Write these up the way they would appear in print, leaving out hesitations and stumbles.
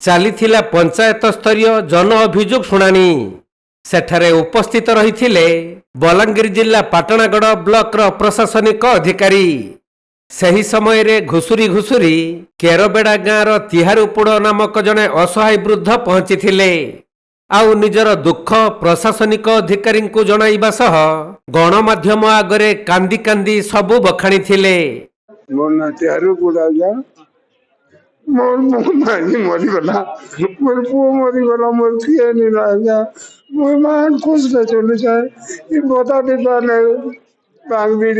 ଚାଲିଥିଲା ପଞ୍ଚାୟତ ସ୍ତରୀୟ ଜନ ଅଭିଯୋଗ ଶୁଣାଣି। ସେଠାରେ ଉପସ୍ଥିତ ରହିଥିଲେ ବଲାଙ୍ଗୀର ଜିଲ୍ଲା ପାଟଣାଗଡ଼ ବ୍ଲକର ପ୍ରଶାସନିକ ଅଧିକାରୀ। ସେହି ସମୟରେ ଘୁଷୁରି ଘୁଷୁରି କେରବେଡ଼ା ଗାଁର ତିହାରୁପୁଡ଼ ନାମକ ଜଣେ ଅସହାୟ ବୃଦ୍ଧ ପହଞ୍ଚିଥିଲେ। ଆଉ ନିଜର ଦୁଃଖ ପ୍ରଶାସନିକ ଅଧିକାରୀଙ୍କୁ ଜଣାଇବା ସହ ଗଣମାଧ୍ୟମ ଆଗରେ କାନ୍ଦି କାନ୍ଦି ସବୁ ବଖାଣିଥିଲେ। मोर माई मरीगला मोर पुओ मरीगला मोर किए नहीं रहा मोर मान खुश न चले जाए ये बता देता नहीं बांग भी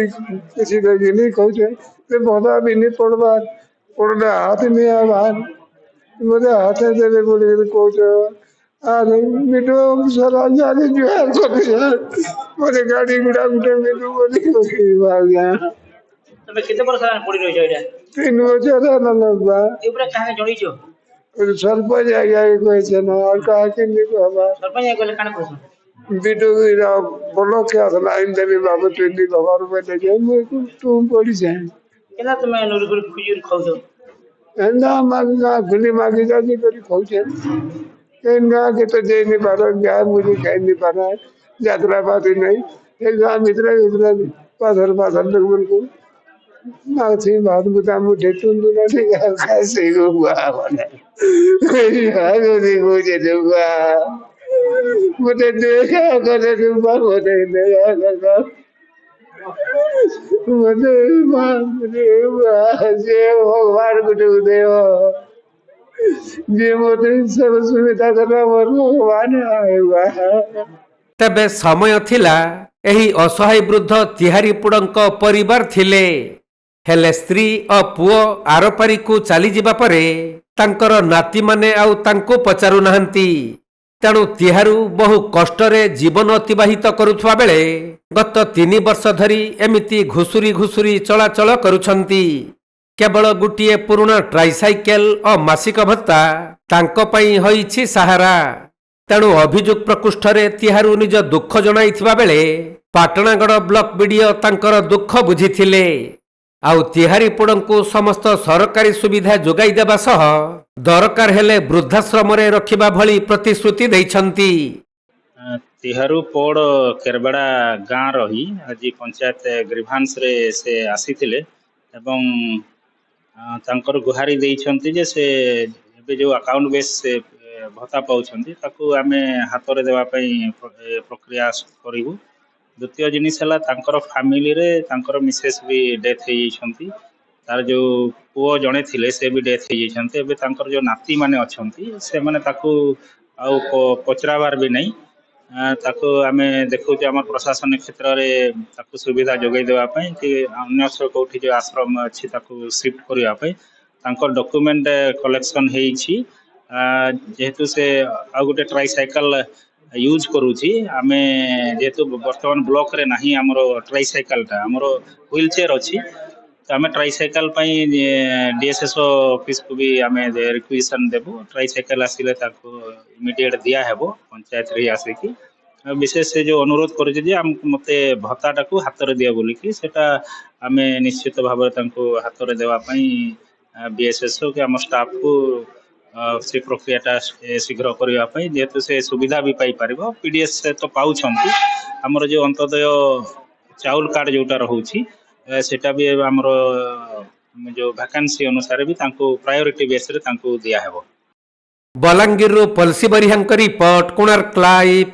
किसी लगी नहीं कहते ये बता भी नहीं पड़वा पड़ने हाथ नहीं है बाहर मुझे हाथ दे बोले कहते अरे बेटो सारा जाने जो है मुझे गाड़ी गुड़ा गुटे बेटो बोली भाग गया तबे केते वर्ष पड़ी रही छ एटा 3 बजे ना लगवा ए पूरा काहे जणी छ सरपंच आया कोई से ना और कहा कि नहीं बाबा सरपंच कोले काने कहछ बिटू रा बोलो क्या लाइन देवी बाबा 20 हजार रुपए दे जाए मैं तुम पड़ी जाए केना तुम नुरगुर खुजूर खाउ छ ना मांगा खुली मांगी जाती करी खाऊ छे केना के तो दे नहीं पा रहा क्या मुझे कह नहीं पा रहा यात्रा पाती नहीं एक गांव मित्र पाथर पाथर लगन को माथि बात बुता मुझे तुम दुना ठीक है कैसे हुआ वाला यार देखो जे हुआ मुझे देखा करे रुपा होते नया लगा मुझे मुझे जे भगवान को दे जे मोते सब सुविधा करना भगवान आएगा। तेबे समय थिला एही असहाय वृद्ध तिहारीपुड़ଙ୍କ परिवार थिले। हेले स्त्री और पुओ आरपारी को चली जिबा परे तांकर नाती माने आउ तांको पचारु नाहंती। तेणु तिहारू बहु कष्टरे जीवन अतिबाहित करुथुवा बेले गत 3 वर्ष धरी एमिति घुसुरी घुसुरी चलाचल करुछंती। केवल गुटिए पुराना ट्राइसाइकेल और मासिक भत्ता तांको पई होईछि सहारा। तेणु अभियोग प्रकोष्ठ रे तिहारू निज दुख जणाइथिबा बेले पाटणागड़ ब्लॉक बीडीओ तांकर दुख बुझिथिले। आउ तिहारीपुड़ଙ୍କୁ समस्त सरकारी सुविधा जोगाई देबा सह दरकार हेले वृद्धाश्रम रे रखिबा भली प्रतिश्रुति दैछंती। तिहारूपोड़ केरबेड़ा गाँ रही आज पंचायत ग्रीभांस रे से आसीथिले एवं तांकर गुहारी दैछंती जे से एबे जो अकाउंट बेस से भत्ता पाउछंती ताकू आमे हाथ रे देबा पई प्रक्रिया करिवु। द्वितीय जिनिस है फैमिली रे तांकर मिसेस भी डेथ हो जाती तार जो पुओ जड़े थे से भी डेथ हो जाती तांकर जो नाती माने अच्छी से माने ताकू आउ पचराबार भी नहीं ताकू आमे देखु आम प्रशासन क्षेत्र में ताकू सुविधा जोगाई देवाई कि अन्य कौटी जो आश्रम अच्छी ताकू शिफ्ट करने तांकर डॉक्यूमेंट कलेक्शन जेहेतु से आउ गोटे ट्राइसाइकल यूज करूची आमे जेहेतु वर्तमान ब्लॉक रे नहीं आमर ट्राइसाइकलटा आमर व्हील चेयर अच्छी तो आम ट्राइसाइकल डीएसएसओ ऑफिस को भी आम रिक्वेशन देबू ट्राइसाइकल आसिले इमिडिएट दिया हेबो पंचायत रे आसिकी विशेष से जो अनुरोध करूचे जे मते भत्ताटा को हाथ रे दिया बोलिकी सेटा आमे निश्चित भाव हाथ रे देवा पई बीएसएसओ के आम स्टाफ को से प्रक्रियाटा शीघ्र करने जेहेतु से सुविधा भी पाई पारिबो पीडीएस तो पाउछंती हमर जो अंतोदय चाउल कार्ड जोटा रहउची सेटा भी हमर जो वैकेंसी अनुसार भी तांको प्रायोरिटी बेस रे तांको दिया हेबो। Balangir Pazhassi बरिहांक report Konark live.